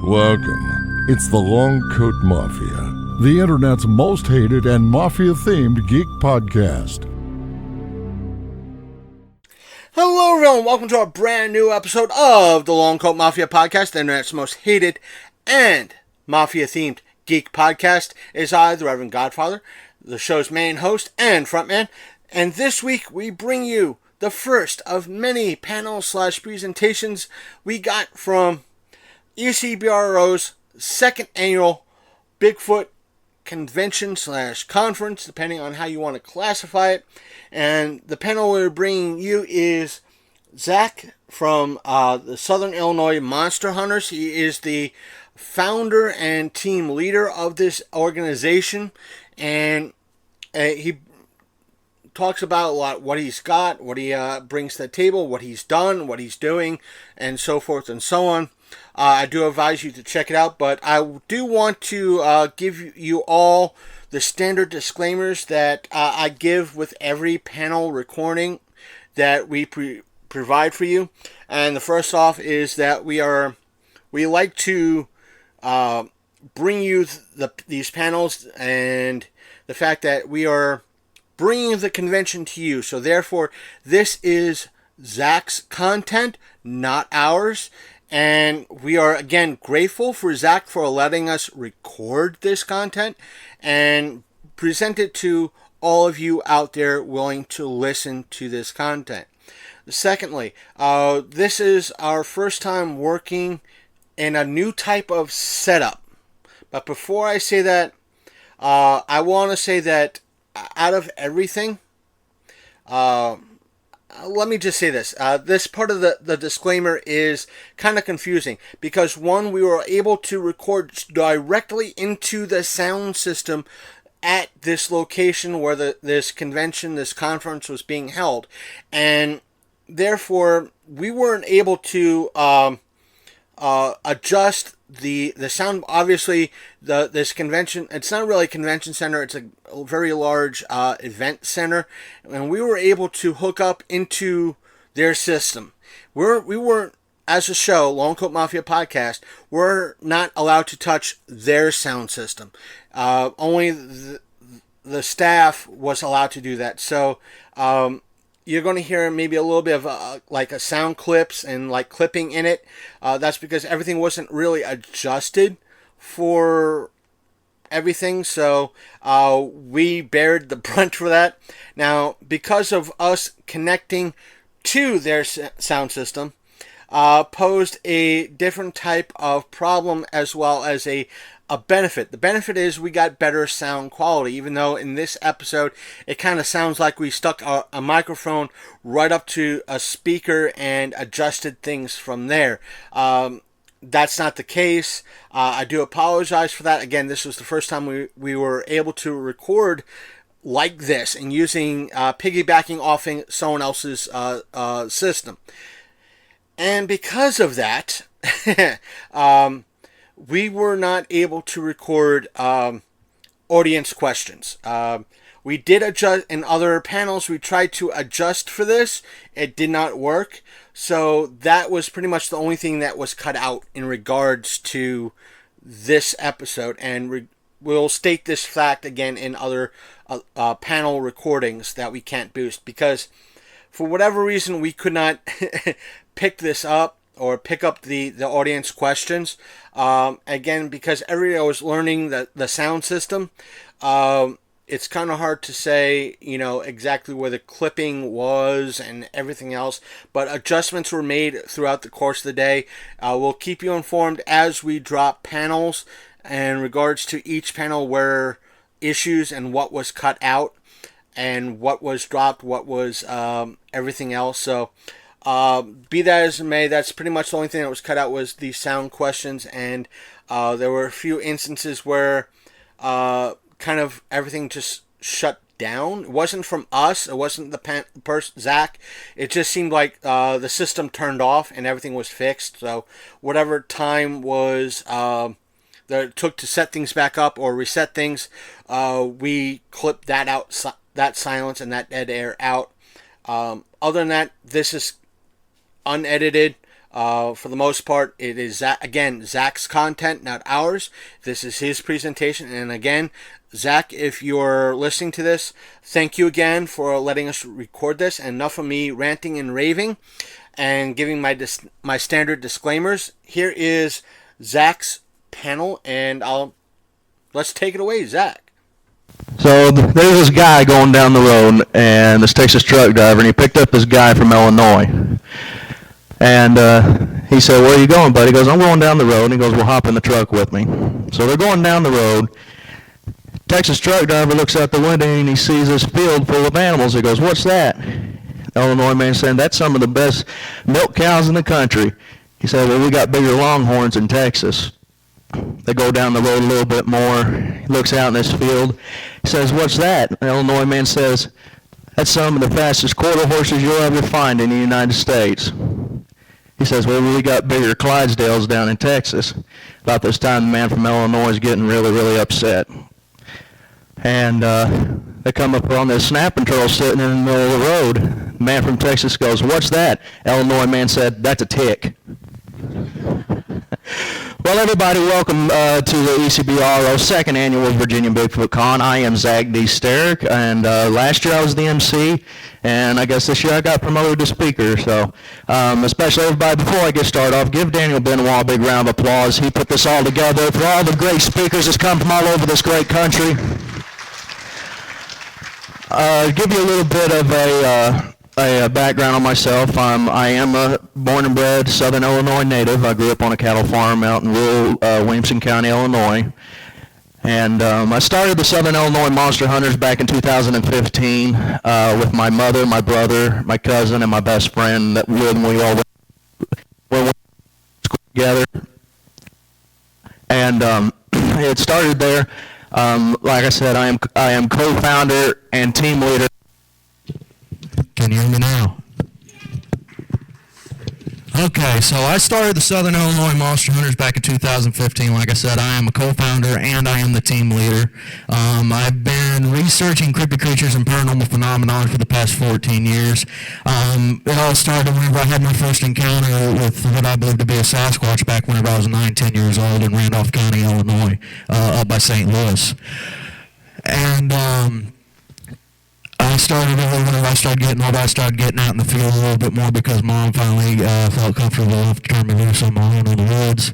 Welcome. It's the Long Coat Mafia, the internet's most hated and mafia-themed geek podcast. Hello everyone, welcome to a brand new episode of the Long Coat Mafia podcast, the internet's most hated and mafia-themed geek podcast. Is I, the Reverend Godfather, the show's main host and frontman, and this week we bring you the first of many panels/presentations we got from E.C.B.R.O's second annual Bigfoot Convention/conference, depending on how you want to classify it. And the panel we're bringing you is Zach from the Southern Illinois Monster Hunters. He is the founder and team leader of this organization, and he talks about a lot, what he's got, what he brings to the table, what he's done, what he's doing, and so forth and so on. I do advise you to check it out, but I do want to give you all the standard disclaimers that I give with every panel recording that we provide for you. And the first off is that we like to bring you these panels, and the fact that we are bringing the convention to you. So therefore, this is Zach's content, not ours. And we are, again, grateful for Zach for letting us record this content and present it to all of you out there willing to listen to this content. Secondly, this is our first time working in a new type of setup. But before I say that, I want to say that out of everything, let me just say this. This part of the disclaimer is kind of confusing because, one, we were able to record directly into the sound system at this location where this convention, this conference was being held. And therefore, we weren't able to adjust the sound. Obviously, this convention, it's not really a convention center, it's a very large event center, and we were able to hook up into their system. We weren't, as a show, Long Coat Mafia podcast, we're not allowed to touch their sound system. Only the staff was allowed to do that. So you're going to hear maybe a little bit of like a sound clips and like clipping in it. That's because everything wasn't really adjusted for everything. So we bared the brunt for that. Now, because of us connecting to their sound system, posed a different type of problem as well as a benefit. The benefit is we got better sound quality, even though in this episode it kind of sounds like we stuck a microphone right up to a speaker and adjusted things from there. That's not the case. I do apologize for that. Again, this was the first time we were able to record like this and using piggybacking off someone else's system. And because of that, we were not able to record audience questions. We did adjust in other panels. We tried to adjust for this. It did not work. So that was pretty much the only thing that was cut out in regards to this episode. And we'll state this fact again in other panel recordings that we can't boost, because for whatever reason we could not pick this up or pick up the audience questions. Again, because everybody was learning the sound system, it's kind of hard to say, exactly where the clipping was and everything else. But adjustments were made throughout the course of the day. We'll keep you informed as we drop panels in regards to each panel where issues and what was cut out and what was dropped, what was everything else. So be that as it may, that's pretty much the only thing that was cut out was the sound questions, and there were a few instances where kind of everything just shut down. It wasn't from us, it wasn't the person, Zach. It just seemed like the system turned off and everything was fixed. So whatever time was that it took to set things back up or reset things, we clipped that out, that silence and that dead air out. Other than that, this is unedited. For the most part, it is, Zach's content, not ours. This is his presentation. And again, Zach, if you're listening to this, thank you again for letting us record this. And enough of me ranting and raving and giving my standard disclaimers. Here is Zach's panel, and let's take it away, Zach. So there's this guy going down the road, and this Texas truck driver, and he picked up this guy from Illinois. And he said, "Where are you going, buddy?" He goes, "I'm going down the road." And he goes, "Well, hop in the truck with me." So they're going down the road. Texas truck driver looks out the window, and he sees this field full of animals. He goes, "What's that?" Illinois man said, "That's some of the best milk cows in the country." He said, "Well, we got bigger longhorns in Texas." They go down the road a little bit more. He looks out in this field. He says, "What's that?" The Illinois man says, "That's some of the fastest quarter horses you'll ever find in the United States." He says, "Well, we got bigger Clydesdales down in Texas." About this time, the man from Illinois is getting really, really upset. And they come up on this snapping turtle sitting in the middle of the road. The man from Texas goes, "What's that?" Illinois man said, "That's a tick." Well, everybody, welcome to the E.C.B.R.O. second annual Virginia Bigfoot Con. I am Zach Starrick, and last year I was the MC, and I guess this year I got promoted to speaker. So, especially everybody, before I get started off, give Daniel Benoit a big round of applause. He put this all together for all the great speakers that's come from all over this great country. Give you a little bit of a background on myself. I am a born and bred Southern Illinois native. I grew up on a cattle farm out in rural Williamson County, Illinois. And I started the Southern Illinois Monster Hunters back in 2015 with my mother, my brother, my cousin, and my best friend that we all went to school together. And it started there. Like I said, I am co-founder and team leader. Can you hear me now? Okay, so I started the Southern Illinois Monster Hunters back in 2015. Like I said, I am a co-founder and I am the team leader. I've been researching cryptid creatures and paranormal phenomena for the past 14 years. It all started whenever I had my first encounter with what I believe to be a Sasquatch back whenever I was 9, 10 years old in Randolph County, Illinois, up by St. Louis. And I started whenever I started getting older. I started getting out in the field a little bit more because Mom finally felt comfortable enough to turn me loose on my own in the woods.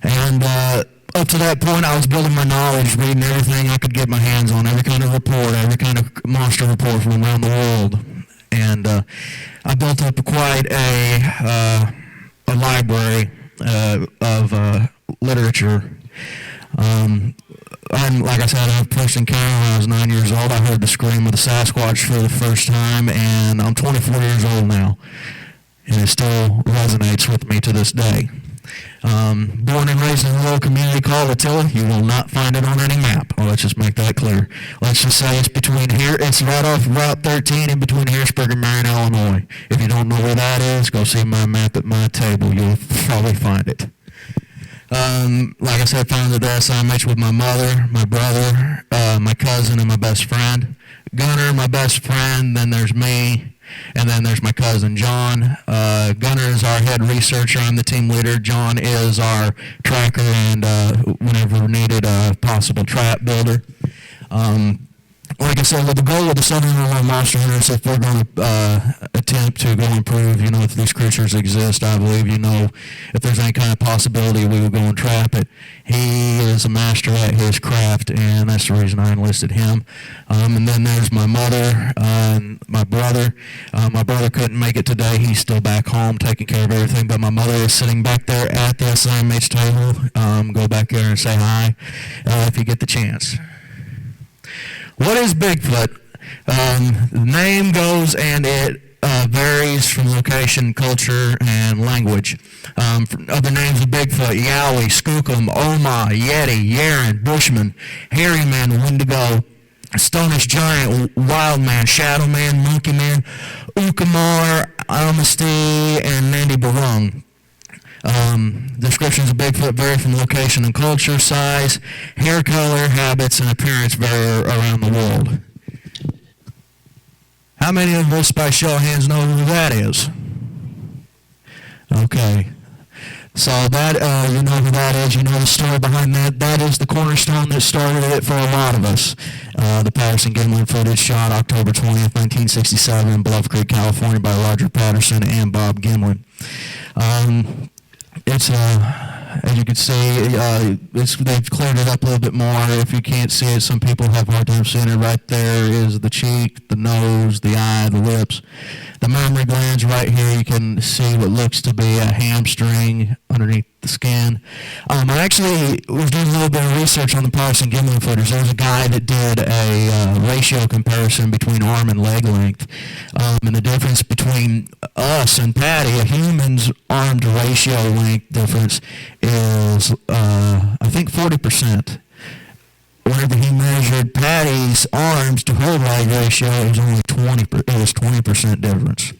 And up to that point, I was building my knowledge, reading everything I could get my hands on, every kind of report, every kind of monster report from around the world. And I built up quite a library of literature. And like I said, I first encounter when I was 9 years old. I heard the scream of the Sasquatch for the first time, and I'm 24 years old now, and it still resonates with me to this day. Born and raised in a little community called Attila. You will not find it on any map. Well, let's just make that clear. Let's just say it's between here. It's right off Route 13 in between Harrisburg and Marion, Illinois. If you don't know where that is, go see my map at my table. You'll probably find it. Like I said, founded the SIMH with my mother, my brother, my cousin, and my best friend. Gunner, my best friend, then there's me, and then there's my cousin John. Gunner is our head researcher. I'm the team leader. John is our tracker and whenever needed, a possible trap builder. Like I said, with the goal of the Southern Illinois Monster Hunters, if we're going to attempt to go and prove, if these creatures exist, I believe, if there's any kind of possibility, we will go and trap it. He is a master at his craft, and that's the reason I enlisted him. And then there's my mother and my brother. My brother couldn't make it today. He's still back home taking care of everything, but my mother is sitting back there at the SIMH table. Go back there and say hi if you get the chance. What is Bigfoot? The name goes and it varies from location, culture, and language. Other names of Bigfoot: Yowie, Skookum, Oma, Yeti, Yaren, Bushman, Hairy Man, Wendigo, Stonish Giant, Wild Man, Shadow Man, Monkey Man, Ukamar, Almasty, and Nandi Barung. Descriptions of Bigfoot vary from location and culture, size, hair color, habits, and appearance vary around the world. How many of us by show of hands know who that is? Okay. So that, you know who that is, you know the story behind that. That is the cornerstone that started it for a lot of us. The Patterson-Gimlin footage shot October 20th, 1967 in Bluff Creek, California by Roger Patterson and Bob Gimlin. It's as you can see, they've cleared it up a little bit more. If you can't see it, some people have a hard time seeing it. Right there is the cheek, the nose, the eye, the lips. The mammary glands right here, you can see what looks to be a hamstring underneath the skin. I actually was doing a little bit of research on the Patterson-Gimlin footage. There was a guy that did a ratio comparison between arm and leg length. And the difference between us and Patty, a human's arm to ratio length difference is, I think, 40%. Whenever he measured Patty's arms to her leg ratio, it was only 20% difference,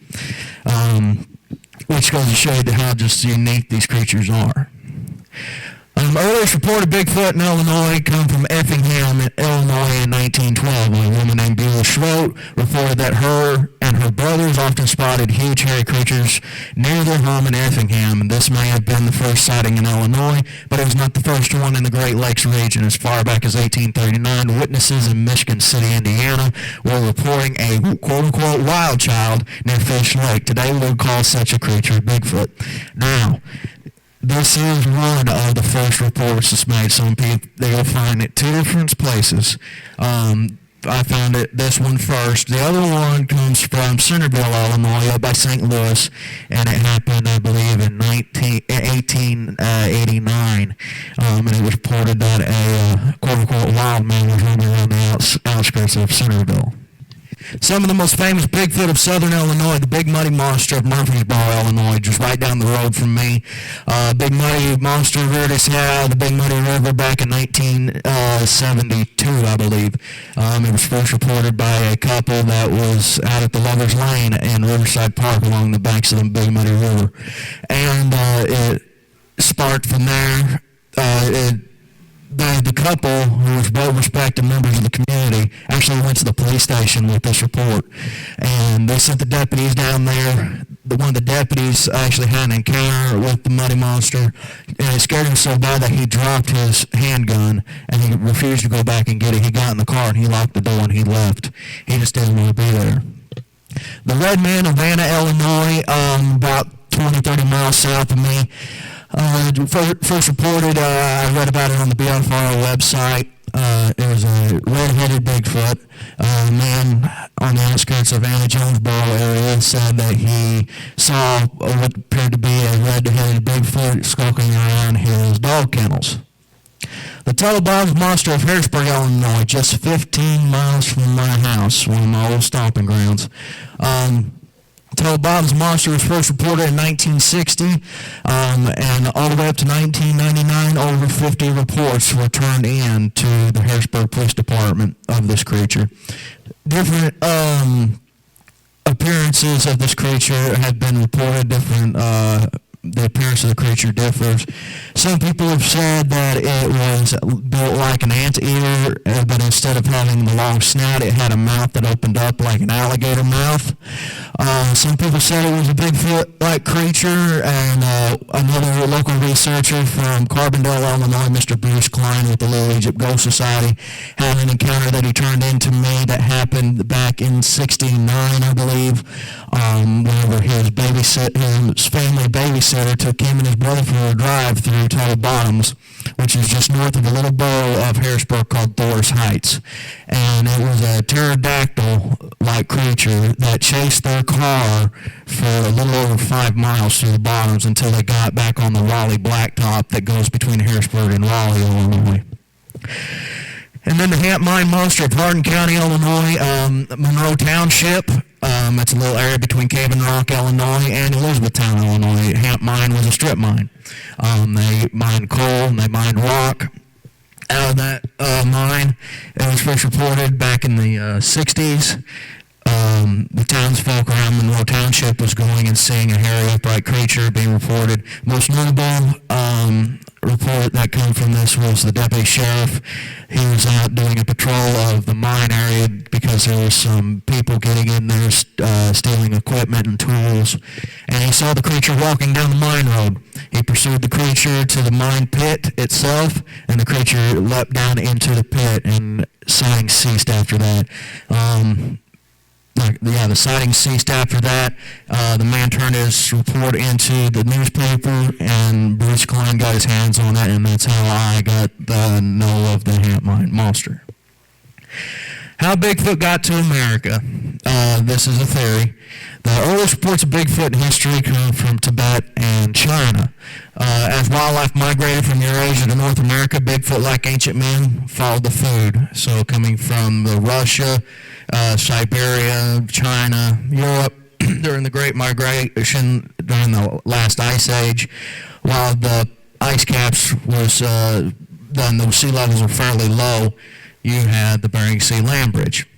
which goes to show you how just unique these creatures are. Earliest reported Bigfoot in Illinois come from Effingham, Illinois in 1912. A woman named Beulah Schroet reported that her and her brothers often spotted huge hairy creatures near their home in Effingham. This may have been the first sighting in Illinois, but it was not the first one in the Great Lakes region. As far back as 1839, witnesses in Michigan City, Indiana, were reporting a quote-unquote wild child near Fish Lake. Today we would call such a creature Bigfoot. Now, this is one of the first reports that's made. Some people, they'll find it two different places. I found this one first. The other one comes from Centerville, Illinois, up by St. Louis, and it happened, I believe, in 1889. And it was reported that a quote-unquote wild man was roaming around the outskirts of Centerville. Some of the most famous Bigfoot of southern Illinois, the Big Muddy Monster of Murfreesboro, Illinois, just right down the road from me. Big Muddy Monster reared its head out of the Big Muddy River back in 1972, I believe. It was first reported by a couple that was out at the Lover's Lane in Riverside Park along the banks of the Big Muddy River. And it sparked from there. The couple, who was well-respected members of the community, actually went to the police station with this report. And they sent the deputies down there. One of the deputies actually had an encounter with the Muddy Monster, and it scared him so bad that he dropped his handgun, and he refused to go back and get it. He got in the car, and he locked the door, and he left. He just didn't want to be there. The Red Man of Vanna, Illinois, about 20, 30 miles south of me. First reported, I read about it on the BFR website. It was a red-headed Bigfoot. A man on the outskirts of Anna Jonesboro area said that he saw what appeared to be a red-headed Bigfoot skulking around his dog kennels. The Tuttle Monster of Harrisburg, Illinois, just 15 miles from my house, one of my old stomping grounds. Bob's Monster was first reported in 1960, and all the way up to 1999, over 50 reports were turned in to the Harrisburg Police Department of this creature. Different appearances of this creature have been reported. The appearance of the creature differs. Some people have said that it was built like an anteater, but instead of having the long snout, it had a mouth that opened up like an alligator mouth. Some people said it was a Bigfoot-like creature, and another local researcher from Carbondale, Illinois, Mr. Bruce Klein with the Little Egypt Ghost Society, had an encounter that he turned into me that happened back in '69, I believe, whenever his family babysitter took him and his brother for a drive through Tuttle Bottoms, which is just north of a little borough of Harrisburg called Thor's Heights. And it was a pterodactyl-like creature that chased their car for a little over 5 miles through the bottoms until they got back on the Raleigh blacktop that goes between Harrisburg and Raleigh, Illinois. And then the Hamp Mine Monster of Hardin County, Illinois, Monroe Township. It's a little area between Cave and Rock, Illinois, and Elizabethtown, Illinois. Hamp Mine was a strip mine. They mined coal and they mined rock out of that mine. It was first reported back in the 60s. The townsfolk around Monroe Township was going and seeing a hairy upright creature being reported. Most notable report that came from this was the deputy sheriff. He was out doing a patrol of the mine area because there was some people getting in there stealing equipment and tools, and he saw the creature walking down the mine road. He pursued the creature to the mine pit itself, and the creature leapt down into the pit, and sightings ceased after that. The sightings ceased after that. The man turned his report into the newspaper, and Bruce Klein got his hands on it, and that's how I got the know of the Hamp Mine monster. How Bigfoot got to America. This is a theory. The earliest reports of Bigfoot in history come from Tibet and China. As wildlife migrated from Eurasia to North America, Bigfoot, like ancient men, followed the food. So coming from Russia, Siberia, China, Europe, during the Great Migration during the last ice age, while the ice caps was then the sea levels were fairly low, you had the Bering Sea land bridge.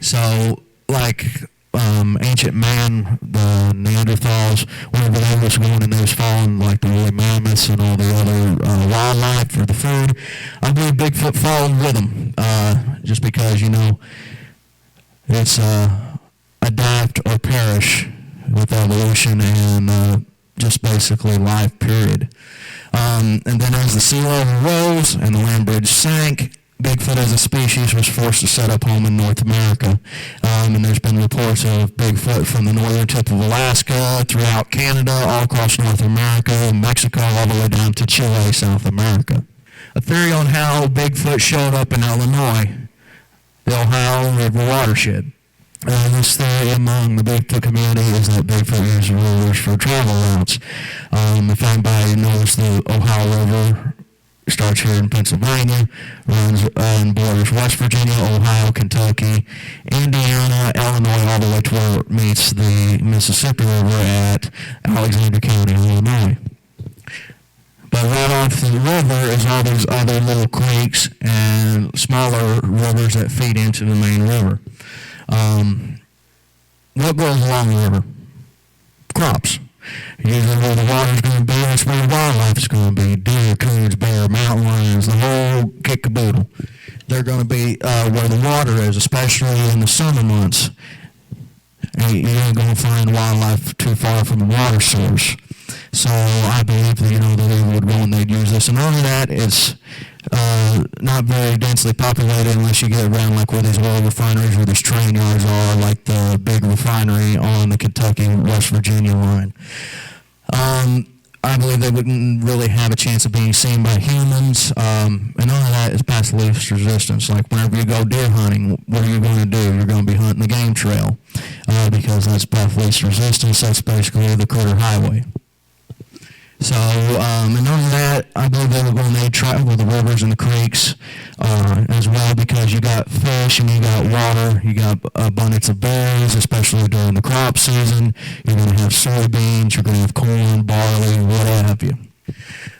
So, like ancient man, the Neanderthals, whenever they was going and they was following like the woolly mammoths and all the other wildlife for the food, I believe Bigfoot followed with them, just because, it's adapt or perish with evolution and just basically life, period. And then as the sea level rose and the land bridge sank, Bigfoot as a species was forced to set up home in North America. And there's been reports of Bigfoot from the northern tip of Alaska, throughout Canada, all across North America, Mexico, all the way down to Chile, South America. A theory on how Bigfoot showed up in Illinois, the Ohio River watershed. This theory among the Bigfoot community is that Bigfoot uses rivers for travel routes. If anybody knows, the Ohio River starts here in Pennsylvania, runs and borders West Virginia, Ohio, Kentucky, Indiana, Illinois, all the way to where it meets the Mississippi River at Alexander County, Illinois. But right off the river is all these other little creeks and smaller rivers that feed into the main river. What goes along the river? Crops. Usually where the water's going to be, that's where the wildlife is going to be. Deer, coons, bear, mountain lions, the whole kit caboodle. They're going to be where the water is, especially in the summer months. And you ain't going to find wildlife too far from the water source. So I believe that, that they would go and they'd use this. And only that, it's not very densely populated unless you get around like where these oil refineries or these train yards are, like the big refinery on the Kentucky-West Virginia line. I believe they wouldn't really have a chance of being seen by humans, and all of that is past least resistance. Like whenever you go deer hunting, what are you going to do? You're going to be hunting the game trail, because that's past least resistance. That's basically the critter highway. So, and on that, I believe they were going to travel with the rivers and the creeks as well, because you got fish and you got water, you got abundance of berries, especially during the crop season. You're going to have soybeans, you're going to have corn, barley, what have you.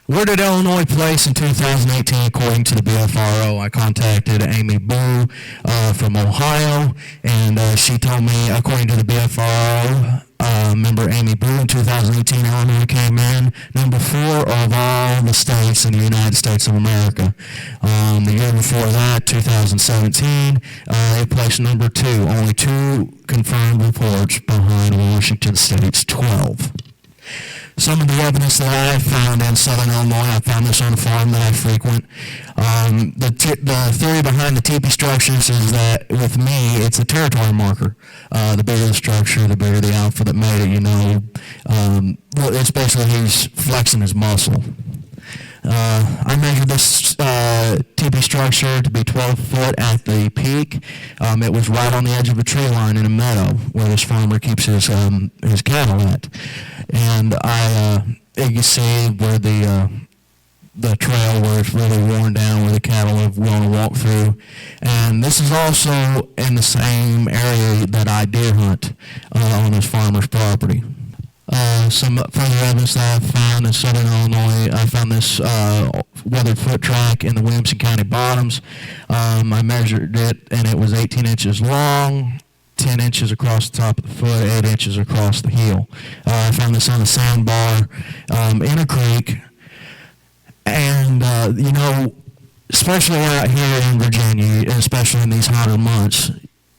Where did Illinois place in 2018 according to the BFRO? I contacted Amy Boo from Ohio, and she told me, according to the BFRO, member Amy Boo, in 2018, Illinois came in number 4 of all the states in the United States of America. The year before that, 2017, it placed number 2, only 2 confirmed reports behind Washington State's 12. Some of the evidence that I found in southern Illinois, I found this on a farm that I frequent. The theory behind the teepee structures is that, with me, it's a territory marker. The bigger the structure, the bigger the outfit that made it, it's basically he's flexing his muscle. I measured this teepee structure to be 12 foot at the peak. It was right on the edge of a tree line in a meadow where this farmer keeps his cattle at. And you can see where the trail where it's really worn down, where the cattle have going to walk through. And this is also in the same area that I deer hunt on this farmer's property. Some further evidence that I found in southern Illinois, I found this weathered foot track in the Williamson County bottoms. I measured it, and it was 18 inches long, 10 inches across the top of the foot, 8 inches across the heel. I found this on a sandbar in a creek. And, especially out here in Virginia, especially in these hotter months,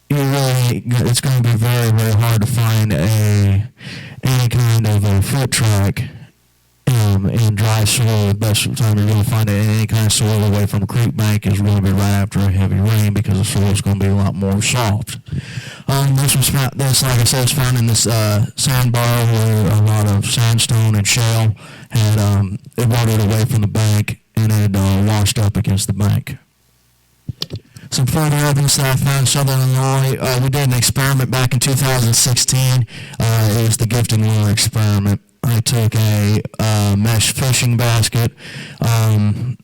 it's going to be very, very hard to find any kind of a foot track in dry soil. The best time you're going to find any kind of soil away from a creek bank is going to be right after a heavy rain, because the soil is going to be a lot more soft. This, like I said, was found in this sandbar where a lot of sandstone and shale had eroded away from the bank and had washed up against the bank. Some further evidence that I found in Southern Illinois, we did an experiment back in 2016. It was the gifting lure experiment. I took a mesh fishing basket, like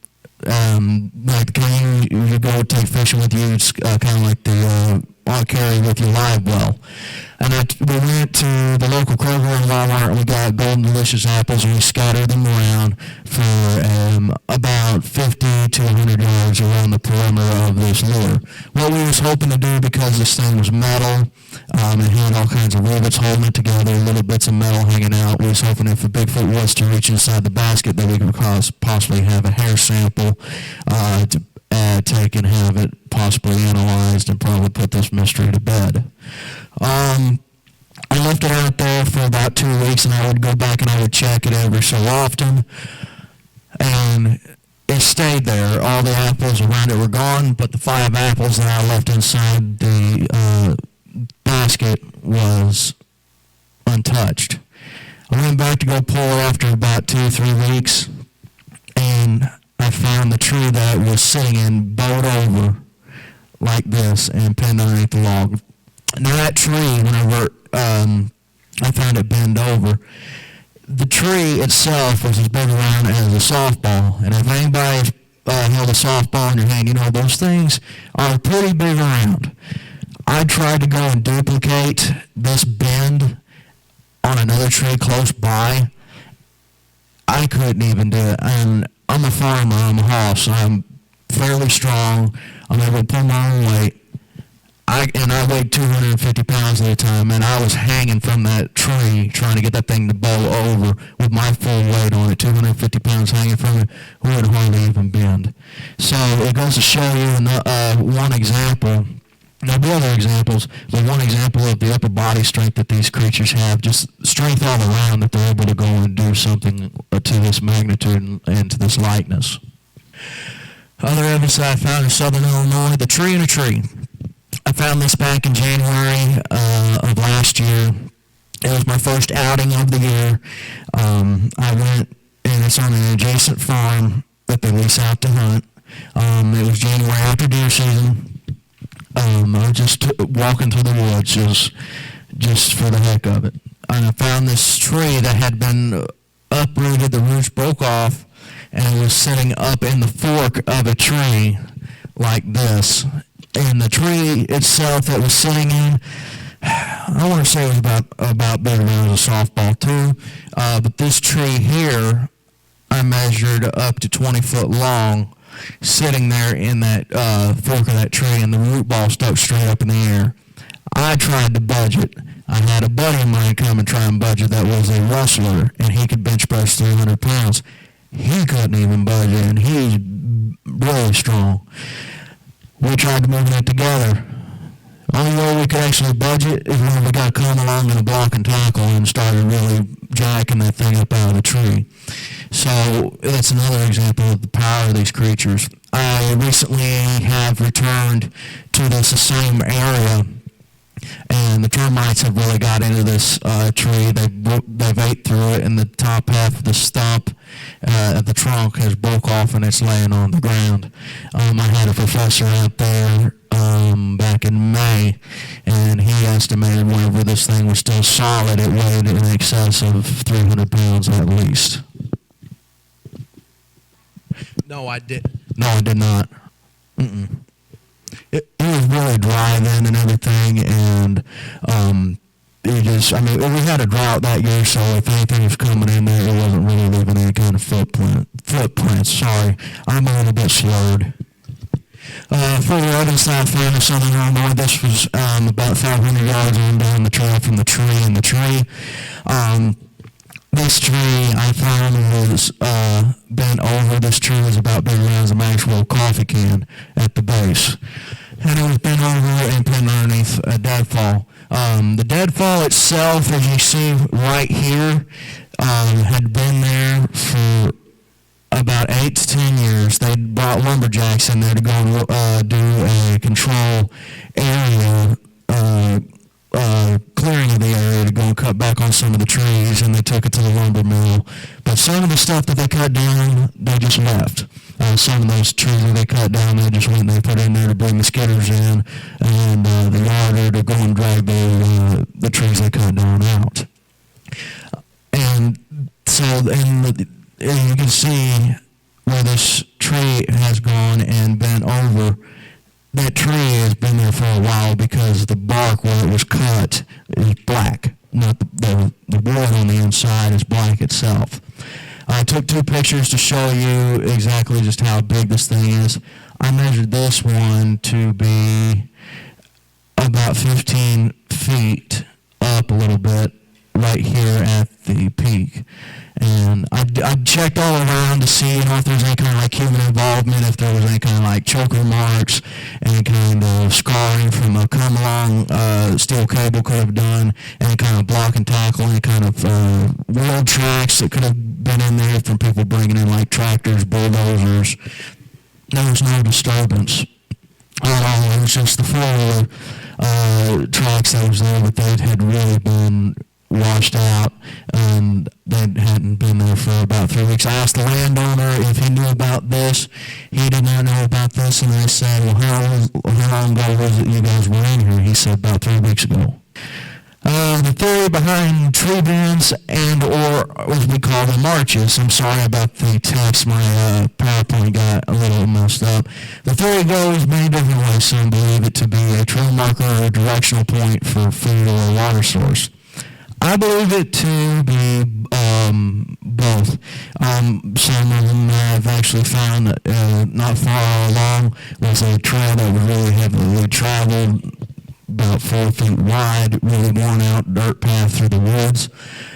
the kind you go take fishing with you, it's kind of like the I'll carry with your live well. And we went to the local Kroger and Walmart, and we got Golden Delicious apples, and we scattered them around for about 50 to 100 yards around the perimeter of this lure. What we was hoping to do, because this thing was metal, it had all kinds of rivets holding it together, little bits of metal hanging out, we was hoping if a Bigfoot was to reach inside the basket that we could possibly have a hair sample to take and have it possibly analyzed and probably put this mystery to bed. I left it out there for about 2 weeks, and I would go back and I would check it every so often, and it stayed there. All the apples around it were gone, but the 5 apples that I left inside the basket was untouched. I went back to go pull it after about 2-3 weeks, and I found the tree that it was sitting in bowed over like this and pinned underneath the log. Now that tree, whenever I found it bent over, the tree itself was as big around as a softball. And if anybody held a softball in your hand, those things are pretty big around. I tried to go and duplicate this bend on another tree close by. I couldn't even do it. And I'm a farmer, I'm a hoss, I'm fairly strong, I'm able to pull my own weight. I weighed 250 pounds at a time, and I was hanging from that tree trying to get that thing to bow over with my full weight on it, 250 pounds hanging from it, would hardly even bend. So it goes to show you one example. There'll be other examples, but one example of the upper body strength that these creatures have, just strength all around, that they're able to go and do something to this magnitude and to this likeness. Other evidence that I found in Southern Illinois, the tree in a tree. I found this back in January of last year. It was my first outing of the year. I went, and it's on an adjacent farm that they lease out to hunt. It was January after deer season. I was just walking through the woods just for the heck of it. And I found this tree that had been uprooted, the roots broke off, and it was sitting up in the fork of a tree like this. And the tree itself that was sitting in, I want to say it was about big around as a softball too. But this tree here, I measured up to 20 foot long, sitting there in that fork of that tree, and the root ball stuck straight up in the air. I tried to budge it. I had a buddy of mine come and try and budge it that was a rustler, and he could bench press 300 pounds. He couldn't even budge it, and he's really strong. We tried to move it together. Only way we could actually budge it is when we got come along in a block and tackle and started really jacking that thing up out of the tree. So that's another example of the power of these creatures. I recently have returned to this same area, and the termites have really got into this tree. They've ate through it, and the top half of the stump at the trunk has broke off, and it's laying on the ground. I had a professor out there back in May, and he estimated whenever this thing was still solid, it weighed in excess of 300 pounds at least. No, I did not. It was really dry then and everything, and we had a drought that year, so if anything was coming in there, it wasn't really leaving any kind of footprints. Sorry, I'm a little bit slurred. Further evidence that I found in southern Illinois, this was about 500 yards on down the trail from the tree. And the tree, this tree I found was bent over. This tree was about big around as an actual coffee can at the base. And it was bent over and pinned underneath a deadfall. The deadfall itself, as you see right here, had been there for about 8 to 10 years. They brought lumberjacks in there to go do a control area, clearing of the area to go and cut back on some of the trees, and they took it to the lumber mill. But some of the stuff that they cut down, they just left. Some of those trees that they cut down, they just went and they put in there to bring the skidders in, and the yarder to go and drag the trees they cut down out. And so, and you can see where this tree has gone and bent over. That tree has been there for a while because the bark where it was cut is black. Not the wood on the inside is black itself. I took 2 pictures to show you exactly just how big this thing is. I measured this one to be about 15 feet up a little bit right here at the peak. And I checked all around to see, if there was any kind of like human involvement, if there was any kind of like choker marks, any kind of scarring from a come-along steel cable could have done, any kind of block and tackle, any kind of wheel tracks that could have been in there from people bringing in like tractors, bulldozers. There was no disturbance at all. It was just the 4-wheeler tracks that was there, but they had really been washed out, and they hadn't been there for about 3 weeks. I asked the landowner if he knew about this. He did not know about this, and I said, well, how long ago was it you guys were in here? He said about 3 weeks ago. The theory behind tree bends and or as we call them marches. I'm sorry about the text. My PowerPoint got a little messed up. The theory goes many different ways. Some believe it to be a trail marker or a directional point for food or a water source. I believe it to be both. Some of them I've actually found not far along was a trail that was really heavily traveled, about 4 feet wide, really worn out dirt path through the woods.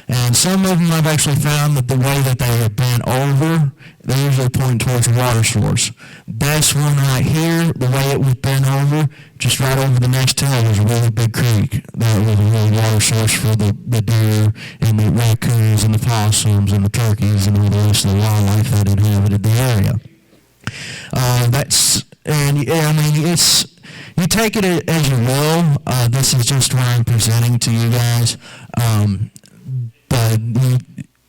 And some of them I've actually found that the way that they are bent over, they usually point towards a water source. This one right here, the way it was bent over, just right over the next hill was a really big creek. That was a real water source for the deer and the raccoons and the possums and the turkeys and all the rest of the wildlife that inhabited the area. You take it as you will. This is just what I'm presenting to you guys. But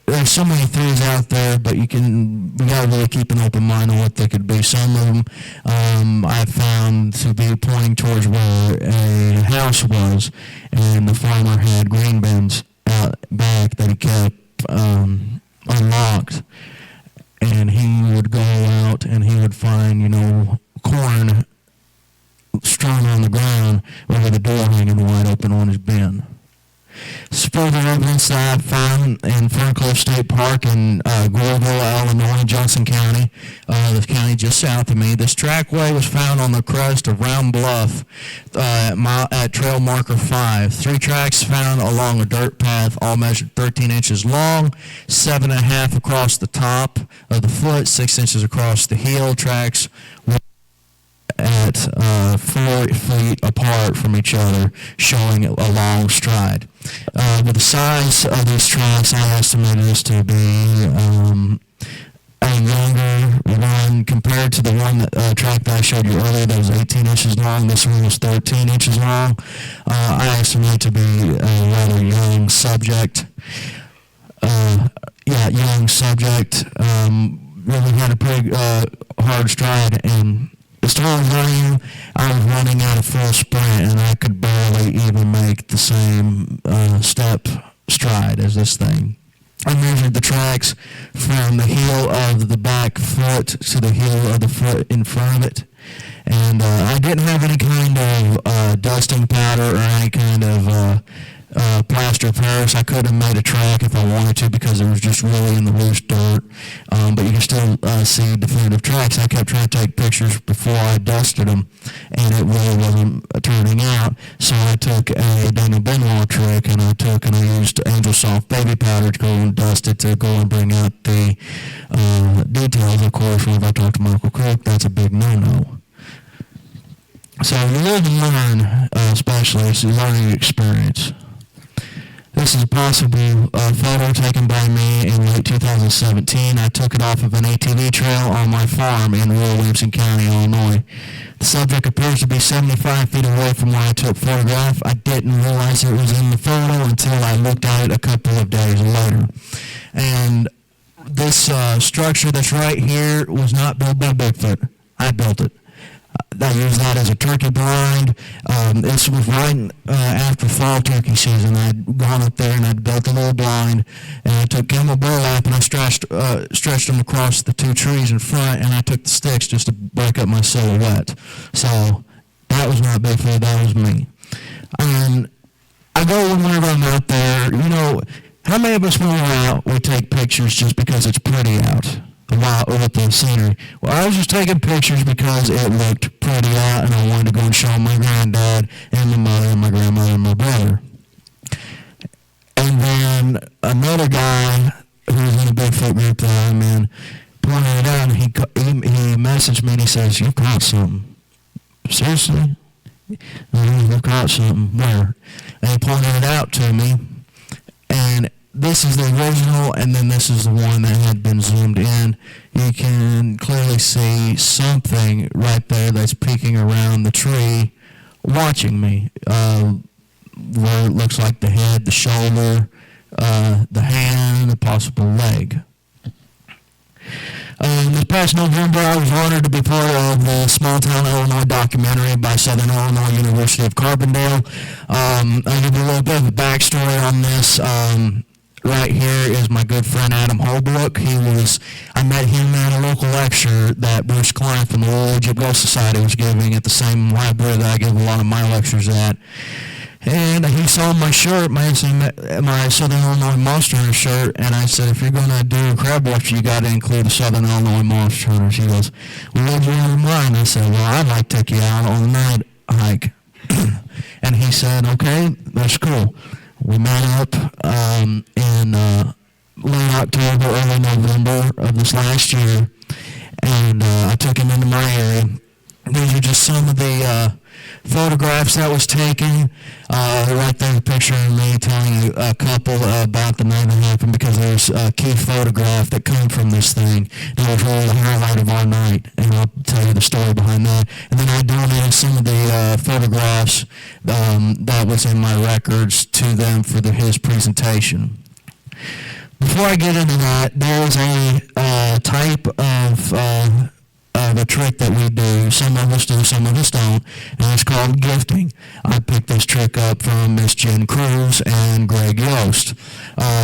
there's so many theories out there, but we gotta really keep an open mind on what they could be. Some of them I found to be pointing towards where a house was, and the farmer had grain bins out back that he kept unlocked, and he would go out and he would find, corn strewn on the ground with the door hanging wide open on his bin. Further evidence that I found in Ferncliff State Park in Goreville, Illinois, Johnson County, the county just south of me. This trackway was found on the crest of Round Bluff at trail marker 5. 3 tracks found along a dirt path, all measured 13 inches long, 7.5 across the top of the foot, 6 inches across the heel. Tracks at 4 feet apart from each other, showing a long stride. With the size of these tracks, I estimated this to be a younger one compared to the one track that I showed you earlier that was 18 inches long. This one was 13 inches long. I estimate to be a rather young subject. Young subject. Really had a pretty hard stride, and as far as running, I was running at a full sprint, and I could barely even make the same step stride as this thing. I measured the tracks from the heel of the back foot to the heel of the foot in front of it, and I didn't have any kind of dusting powder or any kind of plaster of Paris. I could have made a track if I wanted to because it was just really in the loose dirt, but you can still see definitive tracks. I kept trying to take pictures before I dusted them, and it really wasn't turning out. So I took a Daniel Benoit trick, and I used Angel Soft baby powder to go and dust it to go and bring out the details. Of course, when I talked to Michael Cook, that's a big no-no. So you live and learn, especially. It's a learning experience. This is a possible photo taken by me in late 2017. I took it off of an ATV trail on my farm in rural Williamson County, Illinois. The subject appears to be 75 feet away from where I took photograph. I didn't realize it was in the photo until I looked at it a couple of days later. And this structure that's right here was not built by Bigfoot. I built it. I used that as a turkey blind. This was right after fall turkey season. I'd gone up there and I'd built a little blind, and I took camel burlap and I stretched them across the two trees in front, and I took the sticks just to break up my silhouette. So that was not Bigfoot, that was me. And I go whenever I'm out there. You know, how many of us when we're out, we take pictures just because it's pretty out? With the scenery. Well, I was just taking pictures because it looked pretty out, and I wanted to go and show my granddad and my mother and my grandmother and my brother. And then another guy who was in a Bigfoot group that I'm in pointed it out, and he messaged me and he says, "You caught something." Seriously? You caught something? Where? And he pointed it out to me, and this is the original, and then this is the one that had been zoomed in. You can clearly see something right there that's peeking around the tree, watching me, where it looks like the head, the shoulder, the hand, a possible leg. This past November, I was honored to be part of the Small Town Illinois documentary by Southern Illinois University of Carbondale. I'll give you a little bit of a backstory on this. Right here is my good friend Adam Holbrook. I met him at a local lecture that Bruce Klein from the Royal Egypt Ghost Society was giving at the same library that I give a lot of my lectures at. And he saw my shirt, my Southern Illinois Monster Hunter shirt, and I said, "If you're going to do a crab watch, you got to include the Southern Illinois Monster Hunters." He goes, "Well, what'd you have in mind?" I said, "Well, I'd like to take you out on a night hike." And he said, "Okay, that's cool." We met up in late October, early November of this last year, and I took him into my area. These are just some of the photographs that was taken. Right there, a picture of me telling you a couple about the night that happened, because there's a key photograph that came from this thing that was really the highlight of our night, and I'll tell you the story behind that. And then I donated some of the photographs that was in my records to them for his presentation. Before I get into that, there's a type of a trick that we do. Some of us do, some of us don't, and it's called gifting. I picked this trick up from Miss Jen Cruz and Greg Yost.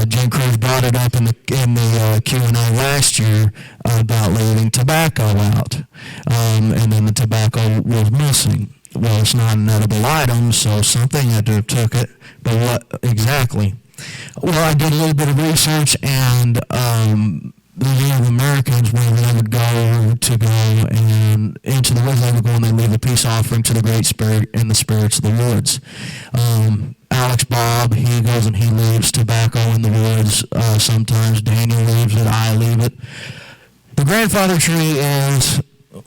Jen Cruz brought it up in the Q&A last year about leaving tobacco out, and then the tobacco was missing. Well, it's not an edible item, so something had to have took it, but what exactly? Well, I did a little bit of research, and the Native Americans, when they would go and into the woods, they would go and they leave a peace offering to the Great Spirit and the spirits of the woods. Alex Bob, he goes and he leaves tobacco in the woods. Sometimes Daniel leaves it, I leave it. The grandfather tree is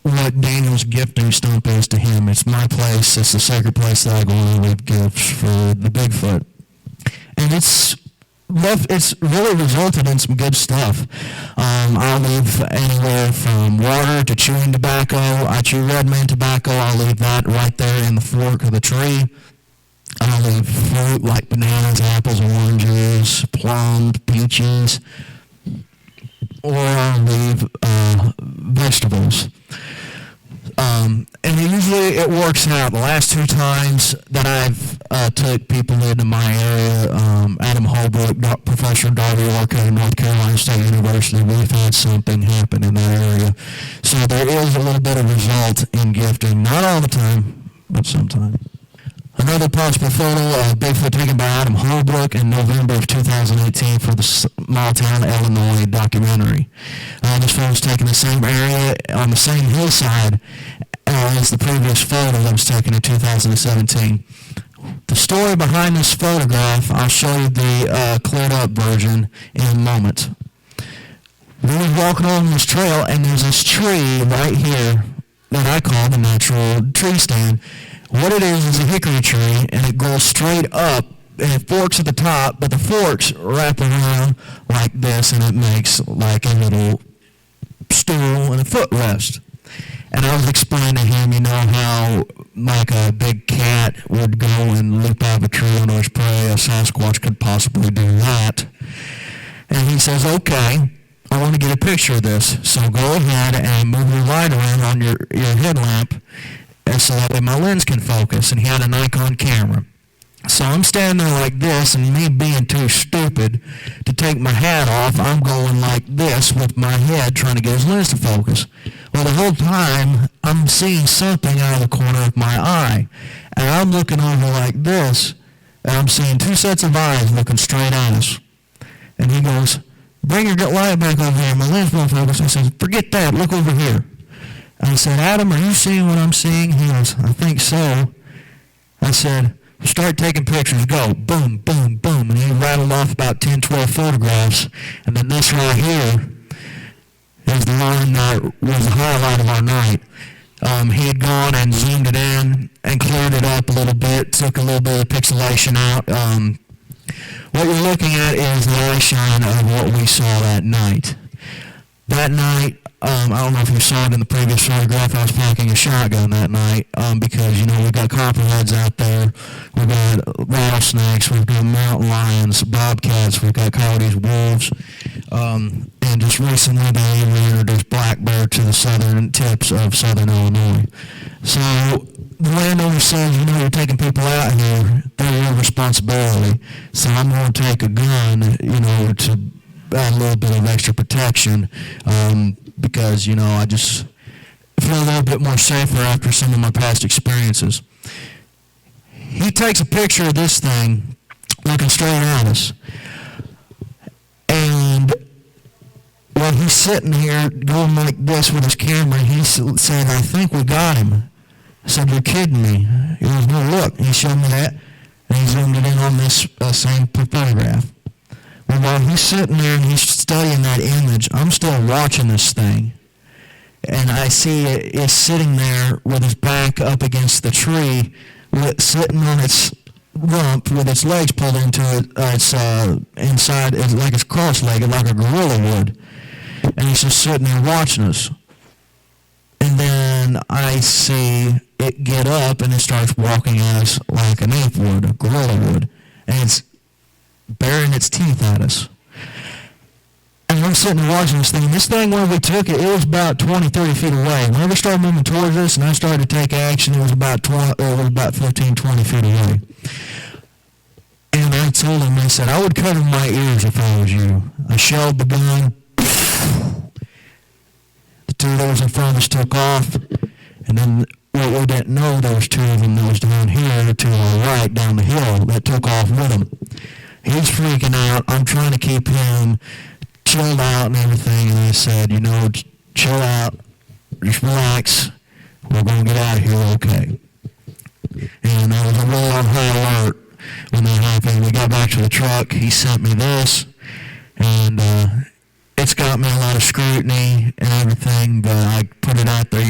what Daniel's gifting stump is to him. It's my place. It's the sacred place that I go and leave gifts for the Bigfoot. And it's really resulted in some good stuff. I'll leave anywhere from water to chewing tobacco. I chew red man tobacco. I'll leave that right there in the fork of the tree. I'll leave fruit like bananas, apples, oranges, plums, peaches, or I'll leave vegetables. And usually it works out. The last two times that I've took people into my area, Adam Holbrook, Professor Darby Orca at North Carolina State University, we've had something happen in that area. So there is a little bit of result in gifting. Not all the time, but sometimes. Another possible photo of Bigfoot taken by Adam Holbrook in November of 2018 for the Small Town, Illinois documentary. This photo was taken in the same area on the same hillside as the previous photo that was taken in 2017. The story behind this photograph, I'll show you the cleared up version in a moment. We were walking along this trail and there's this tree right here that I call the natural tree stand. What it is a hickory tree, and it goes straight up, and it forks at the top, but the forks wrap around like this, and it makes like a little stool and a footrest. And I was explaining to him, how like a big cat would go and leap out of a tree on his prey, a Sasquatch could possibly do that. And he says, okay, I want to get a picture of this, so go ahead and move your light around on your headlamp, and so that way my lens can focus. And he had a Nikon camera. So I'm standing there like this, and me being too stupid to take my hat off, I'm going like this with my head trying to get his lens to focus. Well, the whole time, I'm seeing something out of the corner of my eye. And I'm looking over like this, and I'm seeing two sets of eyes looking straight at us. And he goes, bring your light back over here. My lens won't focus. I said, forget that. Look over here. I said, Adam, are you seeing what I'm seeing? He goes, I think so. I said, start taking pictures. Go. Boom, boom, boom. And he rattled off about 10, 12 photographs. And then this right here is the one that was the highlight of our night. He had gone and zoomed it in and cleared it up a little bit, took a little bit of pixelation out. What you're looking at is the eye shine of what we saw that night. That night, I don't know if you saw it in the previous photograph, I was packing a shotgun that night because, we've got copperheads out there, we've got rattlesnakes, we've got mountain lions, bobcats, we've got coyotes, wolves, and just recently they introduced black bear to the southern tips of southern Illinois. So the landowner says, you're taking people out here, they're your responsibility, so I'm going to take a gun, to add a little bit of extra protection, because, I just feel a little bit more safer after some of my past experiences. He takes a picture of this thing looking straight at us. And while he's sitting here going like this with his camera, he's saying, I think we got him. I said, you're kidding me. He goes, no, look. He showed me that, and he zoomed it in on this same photograph. Well, while he's sitting there and he's studying that image, I'm still watching this thing. And I see it's sitting there with its back up against the tree, sitting on its rump with its legs pulled into its inside, like it's cross-legged, like a gorilla would. And he's just sitting there watching us. And then I see it get up and it starts walking at us like an ape would, a gorilla would. And it's baring its teeth at us. And I'm sitting there watching this thing. This thing, when we took it, it was about 20, 30 feet away. Whenever it started moving towards us and I started to take action, it was about 15, 20 feet away. And I told him, I said, I would cover my ears if I was you. I shelled the gun. The two doors in front of us took off. And then what we didn't know, there was two of them that was down here to our right, down the hill, that took off with them. He's freaking out. I'm trying to keep him chilled out and everything. And I said, chill out. Just relax. We're going to get out of here okay. And I was really on high alert when that happened. We got back to the truck. He sent me this. And it's got me a lot of scrutiny and everything. But I put it out there,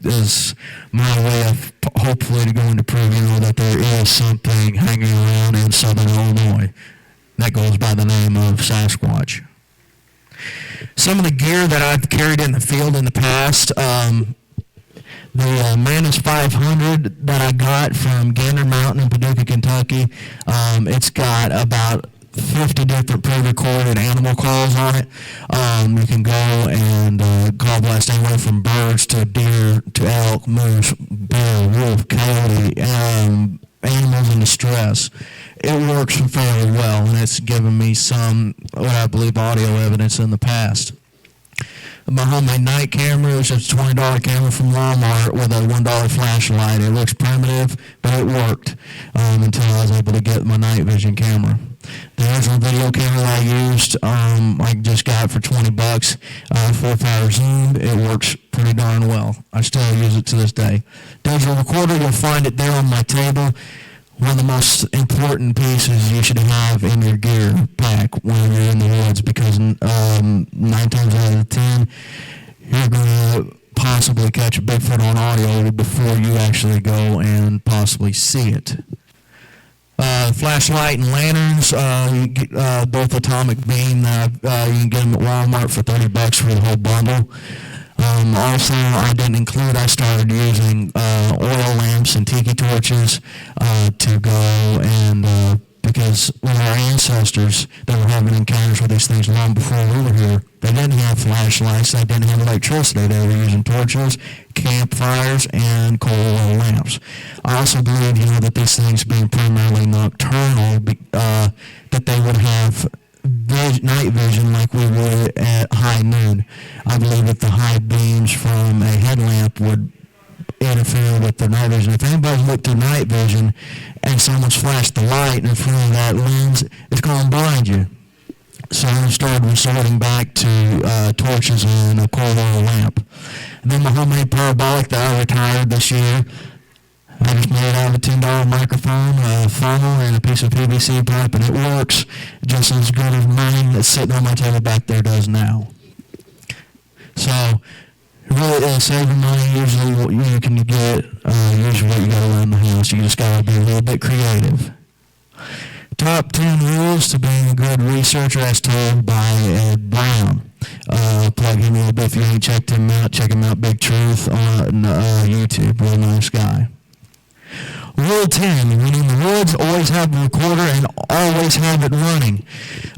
as my way of hopefully going to prove, that there is something hanging around in southern Illinois that goes by the name of Sasquatch. Some of the gear that I've carried in the field in the past, the Manus 500 that I got from Gander Mountain in Paducah, Kentucky, it's got about 50 different pre-recorded animal calls on it. You can go and call blast anywhere from birds to deer to elk, moose, bear, wolf, coyote, animals in distress. It works fairly well, and it's given me some, what I believe, audio evidence in the past. my homemade night camera. It's just a $20 camera from Walmart with a $1 flashlight. It looks primitive, but it worked until I was able to get my night vision camera. The original video camera that I used, I just got for $20, full power zoom. It works pretty darn well. I still use it to this day. Digital recorder, you'll find it there on my table. One of the most important pieces you should have in your gear pack when you're in the woods, because 9 times out of 10, you're going to possibly catch a Bigfoot on audio before you actually go and possibly see it. Flashlight and lanterns, you get, both atomic beam. You can get them at Walmart for $30 for the whole bundle. Also, I started using oil lamps and tiki torches to go and because with our ancestors that were having encounters with these things long before we were here, they didn't have flashlights, they didn't have electricity, they were using torches, campfires, and coal oil lamps. I also believe, that these things being primarily nocturnal, that they would have night vision like we would at high noon. I believe that the high beams from a headlamp would interfere with the night vision. If anybody looked through night vision and someone's flashed the light in front of that lens, it's going to blind you. So I started resorting back to torches and a coal oil lamp. And then my homemade parabolic that I retired this year, I just made it out of a $10 microphone, a funnel, and a piece of PVC pipe, and it works just as good as mine that's sitting on my table back there does now. So, really, saving money, usually what you can get, usually what you got around the house. You just got to be a little bit creative. Top 10 rules to being a good researcher, as told by Ed Brown. Plug him a little bit if you ain't checked him out. Check him out, Big Truth, on YouTube. Real nice guy. Rule 10, when in the woods, always have a recorder and always have it running.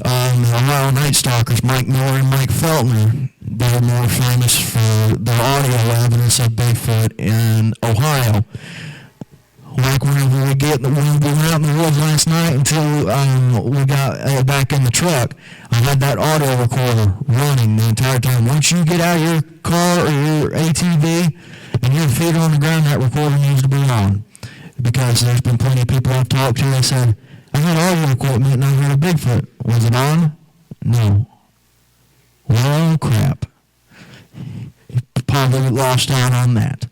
The Ohio Night Stalkers, Mike Miller and Mike Feltner, they're more famous for their audio evidence of Bigfoot in Ohio. Like whenever we went out in the woods last night until we got back in the truck, I had that audio recorder running the entire time. Once you get out of your car or your ATV and your feet on the ground, that recorder needs to be on. Because there's been plenty of people I've talked to that said, I had audio equipment and I heard a Bigfoot. Was it on? No. Well, crap. You probably lost out on that.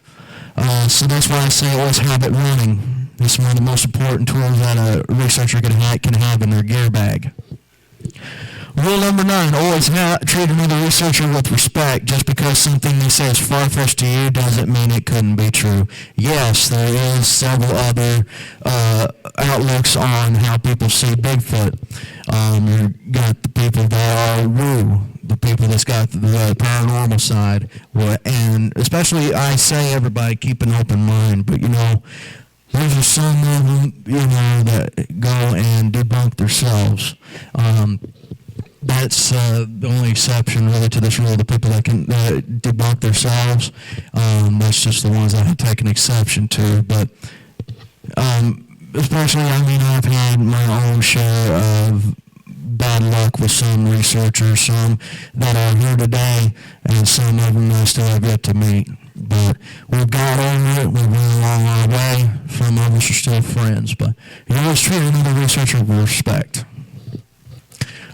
So that's why I say always have it running. This is one of the most important tools that a researcher can have in their gear bag. Rule number 9, always treat another researcher with respect. Just because something they say is far-fetched to you doesn't mean it couldn't be true. Yes, there is several other outlooks on how people see Bigfoot. You got the people that are woo, the people that's got the paranormal side, and especially I say everybody keep an open mind, but there's some of them, that go and debunk themselves. That's the only exception really to this rule, the people that can debunk themselves. That's just the ones that I take an exception to. But especially, I've had my own share of bad luck with some researchers, some that are here today, and some of them I still have yet to meet. But we've got over it, we went along our way. Some of us are still friends, but you always treat another researcher with respect.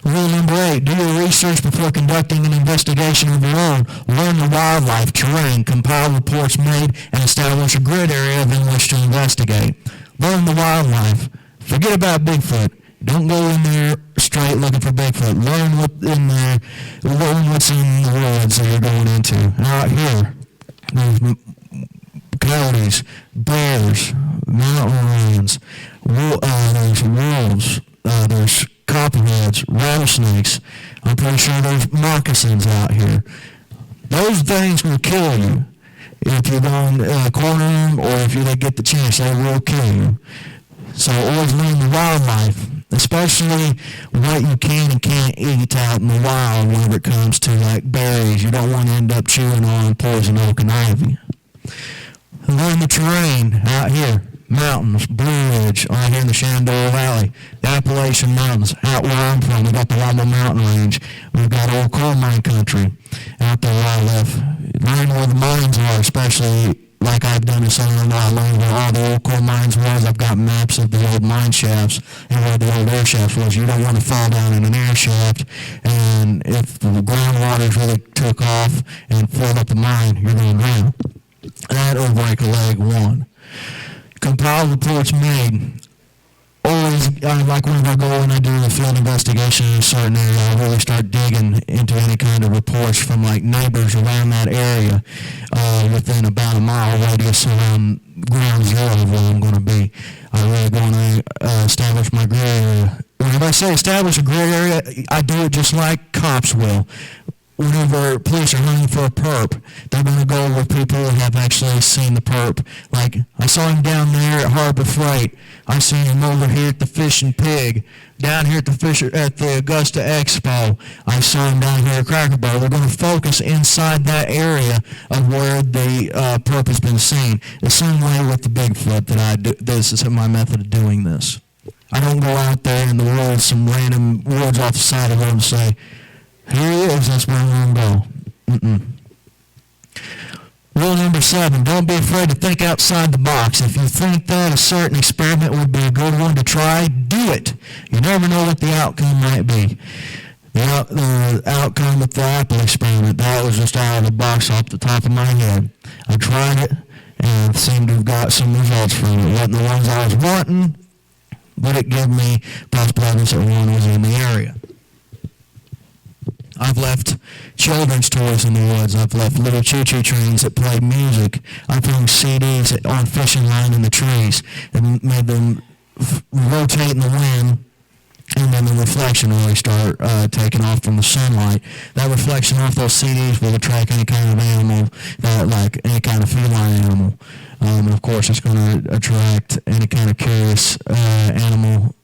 Rule number 8, do your research before conducting an investigation of your own. Learn the wildlife, terrain, compile reports made, and establish a grid area in which to investigate. Learn the wildlife. Forget about Bigfoot. Don't go in there straight looking for Bigfoot. Learn what's in there. Learn what's in the woods that you're going into. Out here, there's coyotes, bears, mountain lions, there's wolves, there's copperheads, rattlesnakes. I'm pretty sure there's moccasins out here. Those things will kill you if you don't corner them, or if you get the chance, they will kill you. So always learn the wildlife, especially what you can and can't eat out in the wild whenever it comes to like berries. You don't want to end up chewing on poison oak and ivy. Learn the terrain out here. mountains, Blue Ridge, right here in the Shenandoah Valley, the Appalachian Mountains, out where I'm from, we got the Rumble Mountain Range, we've got old coal mine country out there where I live. Learn where the mines are, especially like I've done in Southern Illinois. I learned where all the old coal mines was. I've got maps of the old mine shafts and where the old air shafts was. You don't want to fall down in an air shaft, and if the groundwater really took off and filled up the mine, you're going to drown. That or break a leg, one. Compile reports made. Always, like whenever I go and I do a field investigation in a certain area, I really start digging into any kind of reports from like neighbors around that area within about a mile radius around ground zero of where I'm going to be. I really going to establish my gray area. Whenever I say establish a gray area, I do it just like cops will. Whenever police are hunting for a perp, they're going to go where people have actually seen the perp. Like, I saw him down there at Harbor Freight. I seen him over here at the Fish and Pig. Down here at the Augusta Expo. I saw him down here at Cracker Barrel. They're going to focus inside that area of where the perp has been seen. The same way with the Bigfoot that I do. This is my method of doing this. I don't go out there in the woods, some random woods off the side of the road and say, here he is, that's where I'm going to go. Rule number 7, don't be afraid to think outside the box. If you think that a certain experiment would be a good one to try, do it. You never know what the outcome might be. The outcome with the apple experiment, that was just out of the box off the top of my head. I tried it and seemed to have got some results from it. It wasn't the ones I was wanting, but it gave me possible evidence that one was in the area. I've left children's toys in the woods. I've left little choo-choo trains that played music. I've hung CDs on fishing line in the trees and made them rotate in the wind, and then the reflection really start taking off from the sunlight. That reflection off those CDs will attract any kind of animal, like any kind of feline animal. Of course, it's going to attract any kind of curious animal.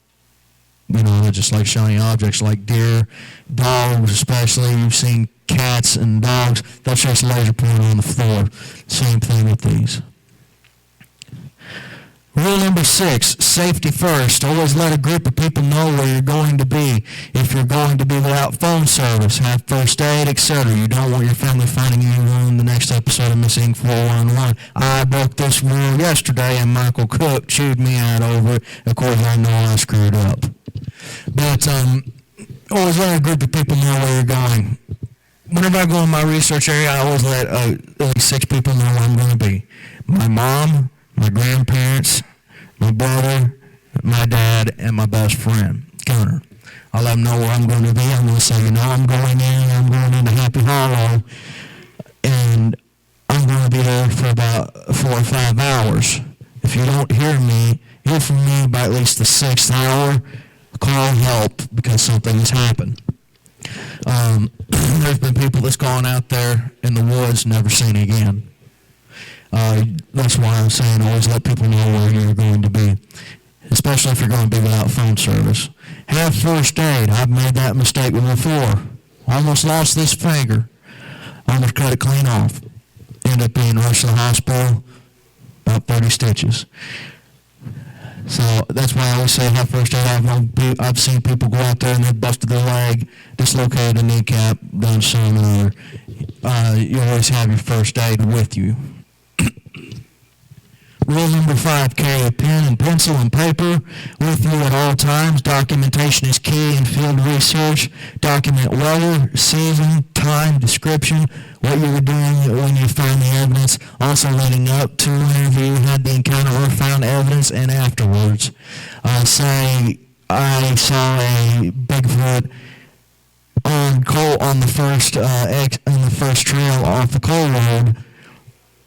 You know, just like shiny objects like deer, dogs especially. You've seen cats and dogs. They'll chase laser point on the floor. Same thing with these. Rule number 6, safety first. Always let a group of people know where you're going to be. If you're going to be without phone service, have first aid, etc. You don't want your family finding you in the next episode of Missing 411. I broke this rule yesterday and Michael Cook chewed me out over it. Of course, I know I screwed up. But always let a group of people know where you're going. Whenever I go in my research area, I always let at least 6 people know where I'm going to be. My mom, my grandparents, my brother, my dad, and my best friend, Gunner. I'll let them know where I'm going to be. I'm going to say, I'm going into Happy Hollow, and I'm going to be there for about 4 or 5 hours. If you don't hear from me by at least the 6th hour, call help because something has happened. There's been people that's gone out there in the woods, never seen again. That's why I'm saying always let people know where you're going to be, especially if you're going to be without phone service. Have first aid. I've made that mistake before. Almost lost this finger. Almost cut it clean off. Ended up being rushed to the hospital, about 30 stitches. So that's why I always say have first aid. I've seen people go out there and they've busted their leg, dislocated a kneecap, done something or other. You always have your first aid with you. Rule number 5, carry a pen and pencil and paper with you at all times. Documentation is key in field research. Document weather, season, time, description, what you were doing when you found the evidence, also leading up to whenever you had the encounter or found evidence, and afterwards. Say I saw a Bigfoot on the first trail off the coal road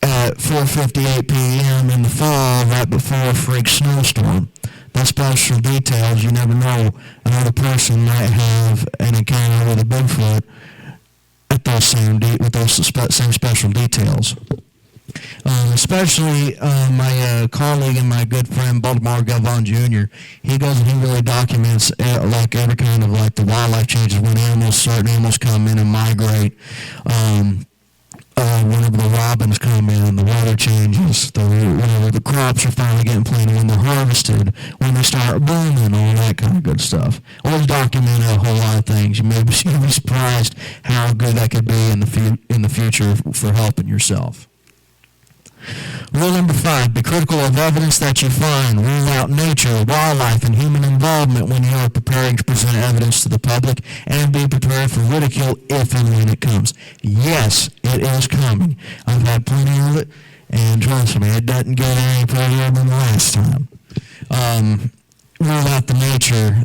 at 4:58 p.m. in the fall, right before a freak snowstorm. That's special details. You never know. Another person might have an encounter with a Bigfoot at those same special details. Especially my colleague and my good friend Baltimore Galvan Jr. He goes and he really documents like every kind of like the wildlife changes when certain animals come in and migrate. Whenever the robins come in, the weather changes, whenever the crops are finally getting planted, when they're harvested, when they start blooming, all that kind of good stuff. Always document a whole lot of things. You may be surprised how good that could be in the future for helping yourself. Rule number 5, be critical of evidence that you find. Rule out nature, wildlife, and human involvement when you are preparing to present evidence to the public, and be prepared for ridicule if and when it comes. Yes, it is coming. I've had plenty of it, and trust me, it doesn't get any prettier than the last time. Rule out the nature,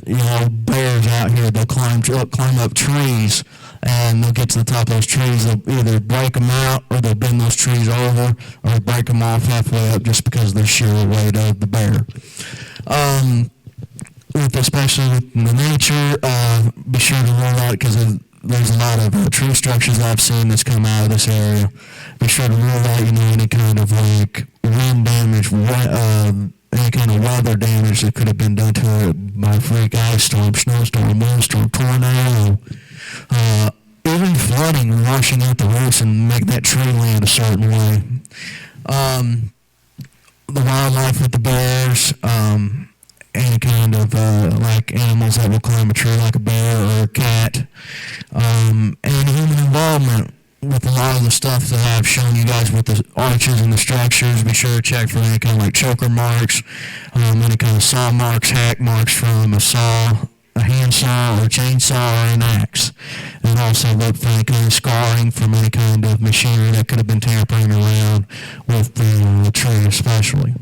bears out here, they'll climb up trees, and they'll get to the top of those trees. They'll either break them out, or they'll bend those trees over, or break them off halfway up just because of the sheer weight of the bear. Especially with the nature, be sure to rule out, because there's a lot of tree structures I've seen that's come out of this area. Be sure to rule out, any kind of wind damage, any kind of weather damage that could have been done to it by freak ice storm, snowstorm, windstorm, tornado, even flooding and washing out the roots and making that tree land a certain way. The wildlife with the bears, any kind of like animals that will climb a tree like a bear or a cat, and human involvement with a lot of the stuff that I've shown you guys with the arches and the structures. Be sure to check for any kind of like choker marks, any kind of saw marks, hack marks from a saw, a handsaw, or a chainsaw, or an axe. And also look for any kind of scarring from any kind of machinery that could have been tampering around with the tree especially.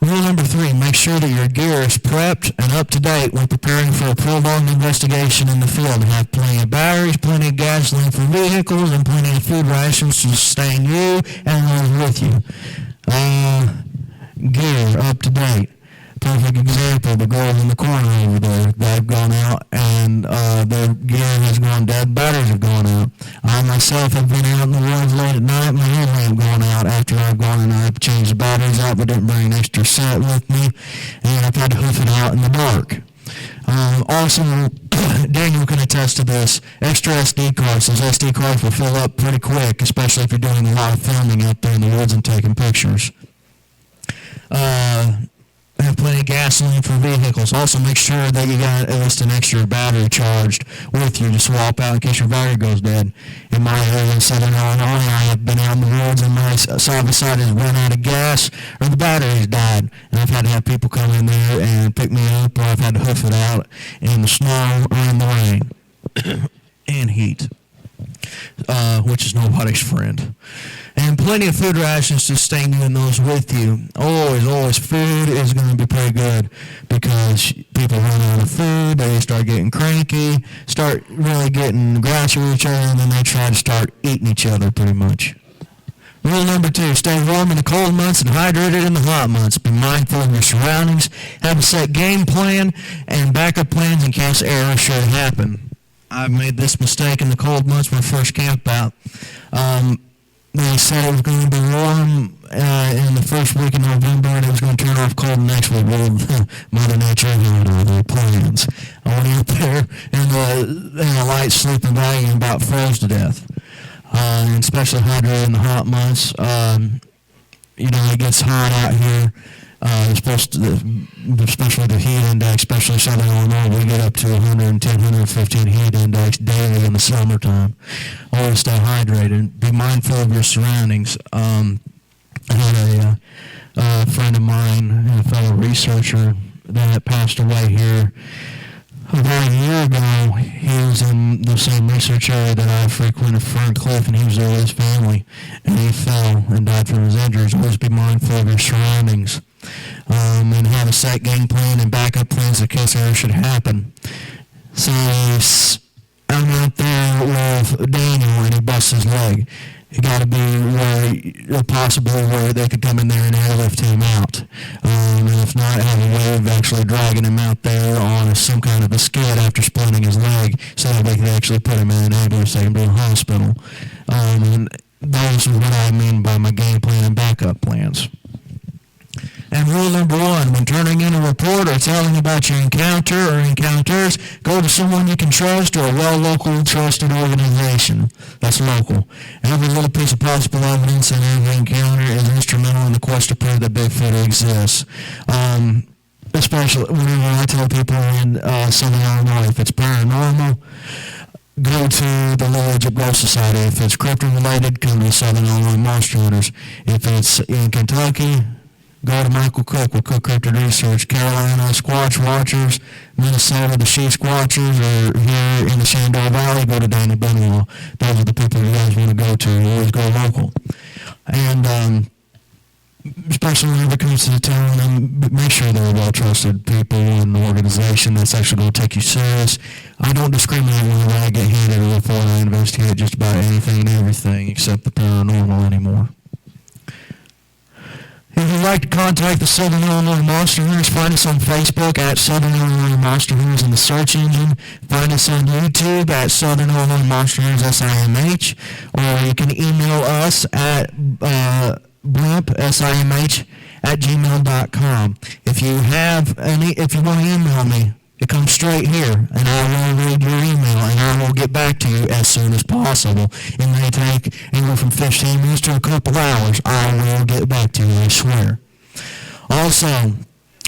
Rule number 3, make sure that your gear is prepped and up to date when preparing for a prolonged investigation in the field. Have plenty of batteries, plenty of gasoline for vehicles, and plenty of food rations to sustain you and those with you. Gear up to date. Perfect example, the girls in the corner over there, they've gone out and their gear has gone dead, batteries have gone out. I myself have been out in the woods late at night, my headlamp gone out after I've gone and I've changed the batteries out, but didn't bring an extra set with me, and I've had to hoof it out in the dark. Also, Daniel can attest to this, extra SD cards. Those SD cards will fill up pretty quick, especially if you're doing a lot of filming out there in the woods and taking pictures. Have plenty of gasoline for vehicles. Also, make sure that you got at least an extra battery charged with you to swap out in case your battery goes dead. In my area in Southern Illinois, I have been out in the woods and my side-by-side has run out of gas or the battery's died. And I've had to have people come in there and pick me up, or I've had to hoof it out in the snow or in the rain and heat, which is nobody's friend. And plenty of food rations to sustain you and those with you. Always, food is going to be pretty good, because people run out of food, they start getting cranky, start really getting grouchy with each other, and then they try to start eating each other pretty much. Rule number 2, stay warm in the cold months and hydrated in the hot months. Be mindful of your surroundings, have a set game plan, and backup plans in case error should happen. I've made this mistake in the cold months when I first camped out. They said it was going to be warm in the first week of November, and it was going to turn off cold next week. Well, Mother Nature had other plans. I went out there in a light sleeping bag and about froze to death. And especially hydrated in the hot months. It gets hot out here. Especially the heat index, especially Southern Illinois, we get up to 110, 115 heat index daily in the summertime. Always stay hydrated. Be mindful of your surroundings. I had a friend of mine, a fellow researcher that passed away here about a year ago. He was in the same research area that I frequented, Fern Cliff, and he was there with his family, and he fell and died from his injuries. Always be mindful of your surroundings. And have a set game plan and backup plans in case error should happen. So I'm out there with Daniel and he busts his leg. It got to be possible where they could come in there and airlift him out. And if not, have a way of actually dragging him out there on some kind of a skid after splitting his leg, so that we could actually put him in an ambulance, take him to the hospital. And those are what I mean by my game plan and backup plans. And rule number 1, when turning in a report or telling about your encounter or encounters, go to someone you can trust or a local trusted organization that's local. Every little piece of possible evidence in every encounter is instrumental in the quest to prove that exists. Especially whenever I tell people in Southern Illinois, if it's paranormal, go to the Little Egypt Ghost Society. If it's cryptid-related, come to Southern Illinois Monster Hunters. If it's in Kentucky, go to Michael Cook with Cook Cryptid Research. Carolina, Squatch Watchers. Minnesota, the She Squatchers. Or here in the Shenandoah Valley, go to Danny Benoit. Those are the people you guys want to go to. Always go local. And especially whenever it comes to the town, make sure they're well-trusted people and an organization that's actually going to take you serious. I don't discriminate whenever I get handed a report. I investigate just about anything and everything except the paranormal anymore. If you'd like to contact the Southern Illinois Monster Hunters, find us on Facebook at Southern Illinois Monster Hunters in the search engine. Find us on YouTube at Southern Illinois Monster Hunters SIMH, or you can email us at blimp, SIMH, at gmail.com. If you want to email me, it comes straight here, and I will read your email, and I will get back to you as soon as possible. It may take anywhere from 15 minutes to a couple hours. I will get back to you, I swear. Also,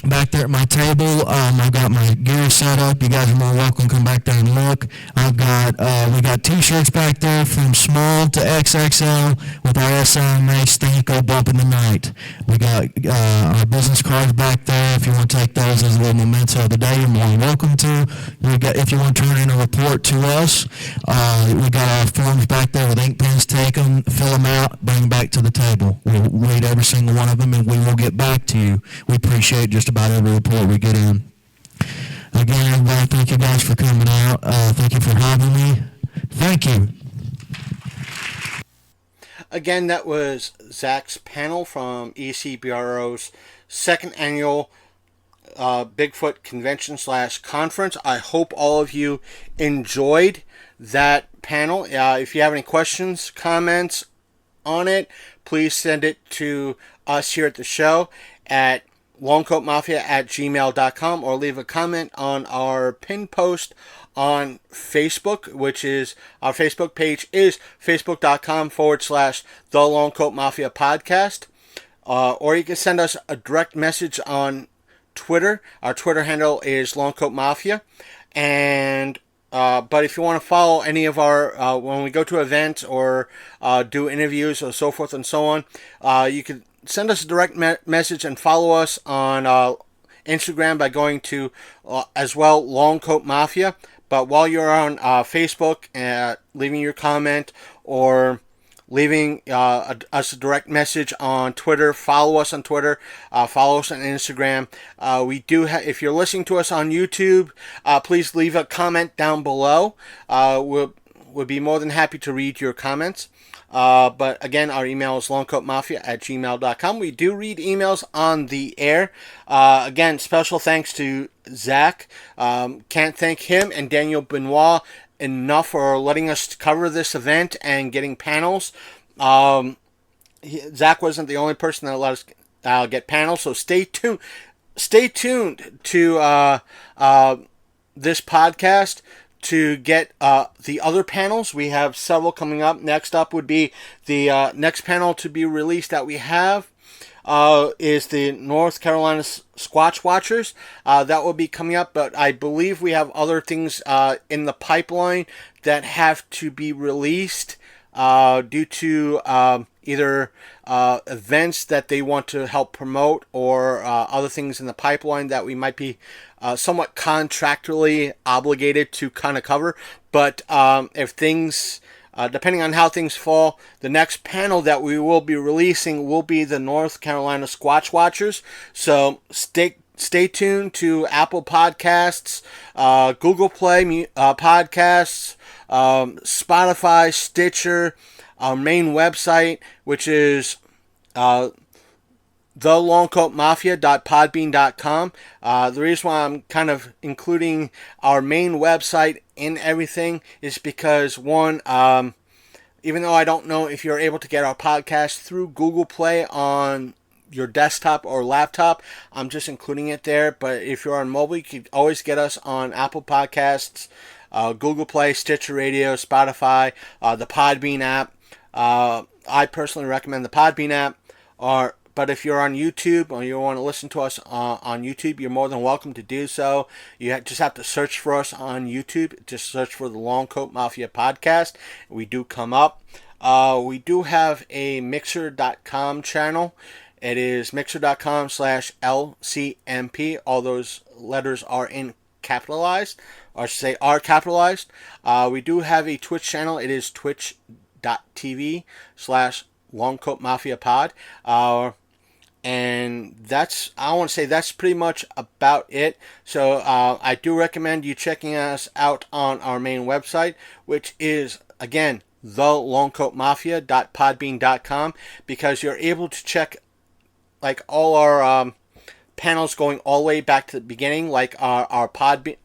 back there at my table, I've got my gear set up. You guys are more welcome to come back there and look. We got t-shirts back there from small to XXL with our SIMH Stanko Bump in the Night. We got our business cards back there. If you want to take those as a little memento of the day, you're more than welcome to. If you want to turn in a report to us, we got our forms back there with ink pens. Take them, fill them out, bring them back to the table. We'll read every single one of them, and we will get back to you. We appreciate just about every report we get in. Again, everybody, thank you guys for coming out. Thank you for having me. Thank you. Again, that was Zach's panel from E.C.B.R.O's second annual Bigfoot Convention / conference. I hope all of you enjoyed that panel. If you have any questions, comments on it, please send it to us here at the show at longcoatmafia@gmail.com, or leave a comment on our pinned post on Facebook, which is our Facebook page is facebook.com/The Longcoat Mafia Podcast. Or you can send us a direct message on Twitter. Our Twitter handle is Longcoat Mafia. And but if you want to follow any of our when we go to events or do interviews or so forth and so on, you can send us a direct message and follow us on Instagram by going to as well Longcoat Mafia. But while you're on Facebook, leaving your comment or leaving us a direct message on Twitter, follow us on Twitter, follow us on Instagram. We do if you're listening to us on YouTube, please leave a comment down below. We'll be more than happy to read your comments. But again, our email is longcoatmafia@gmail.com. We do read emails on the air. Again, special thanks to Zach. Can't thank him and Daniel Benoit enough for letting us cover this event and getting panels. Zach wasn't the only person that let us get panels, so stay tuned. Stay tuned to this podcast to get the other panels. We have several coming up. Next up would be the next panel to be released that we have is the North Carolina Squatch Watchers. That will be coming up, but I believe we have other things in the pipeline that have to be released due to either events that they want to help promote or other things in the pipeline that we might be somewhat contractually obligated to kind of cover. But if things, depending on how things fall, the next panel that we will be releasing will be the North Carolina Squatch Watchers. So stay tuned to Apple Podcasts, Google Play Podcasts, Spotify, Stitcher, our main website, which is thelongcoatmafia.podbean.com. The reason why I'm kind of including our main website in everything is because, one, even though I don't know if you're able to get our podcast through Google Play on your desktop or laptop, I'm just including it there. But if you're on mobile, you can always get us on Apple Podcasts, Google Play, Stitcher Radio, Spotify, the Podbean app. I personally recommend the Podbean app, but But if you're on YouTube or you want to listen to us on YouTube, you're more than welcome to do so. You just have to search for us on YouTube. Just search for the Long Coat Mafia podcast. We do come up. We do have a Mixer.com channel. It is Mixer.com/LCMP. All those letters are capitalized. Or I should say are capitalized. We do have a Twitch channel. It is twitch.tv/LongcoatMafiaPod. And I want to say that's pretty much about it. So I do recommend you checking us out on our main website, which is, again, thelongcoatmafia.podbean.com, because you're able to check like all our panels going all the way back to the beginning, like our Paracon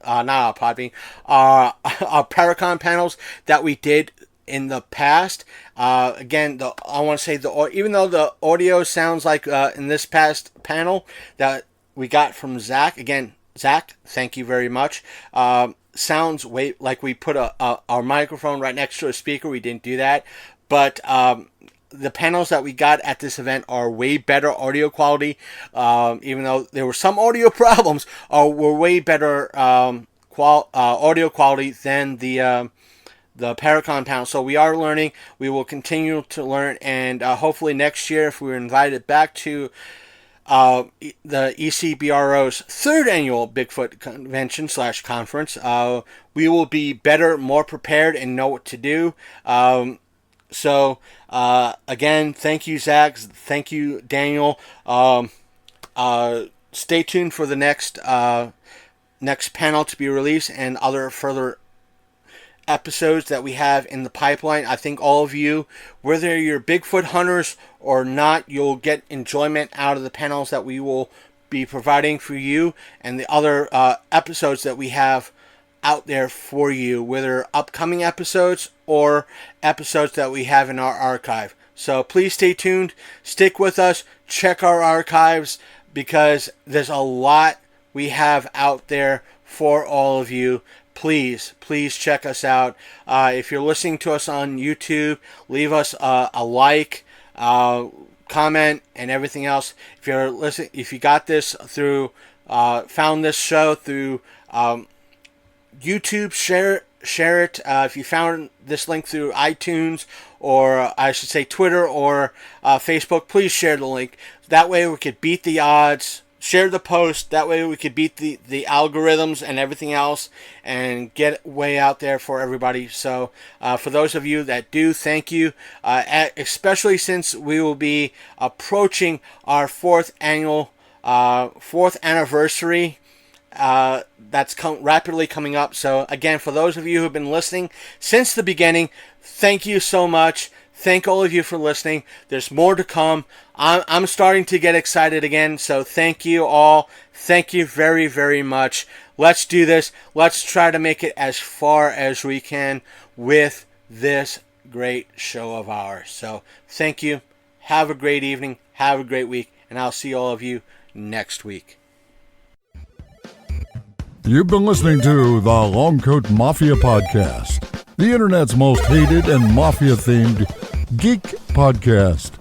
panels that we did in the past. Again, I want to say even though the audio sounds like in this past panel that we got from Zach, again, Zach, thank you very much. Sounds like we put our microphone right next to a speaker. We didn't do that, but the panels that we got at this event are way better audio quality. Even though there were some audio problems, were way better audio quality than the Paracon panel. So we are learning. We will continue to learn, and hopefully next year, if we're invited back to the E.C.B.R.O's third annual Bigfoot Convention / conference, we will be better, more prepared, and know what to do. So again, thank you, Zach. Thank you, Daniel. Stay tuned for the next panel to be released and other further episodes that we have in the pipeline. I think all of you, whether you're Bigfoot hunters or not, you'll get enjoyment out of the panels that we will be providing for you and the other episodes that we have out there for you, whether upcoming episodes or episodes that we have in our archive. So please stay tuned, stick with us, check our archives, because there's a lot we have out there for all of you. Please check us out. If you're listening to us on YouTube, leave us a like, comment, and everything else. If you're listening, if you got this through, found this show through YouTube, share it. If you found this link through iTunes, or I should say Twitter or Facebook, please share the link. That way we could beat the odds. Share the post. That way we could beat the algorithms and everything else and get way out there for everybody. So for those of you that do, thank you. Especially since we will be approaching our fourth anniversary. That's rapidly coming up. So again, for those of you who have been listening since the beginning, thank you so much. Thank all of you for listening. There's more to come. I'm starting to get excited again, so thank you all. Thank you very, very much. Let's do this. Let's try to make it as far as we can with this great show of ours. So thank you. Have a great evening. Have a great week, and I'll see all of you next week. You've been listening to the Long Coat Mafia Podcast, the internet's most hated and mafia-themed geek podcast.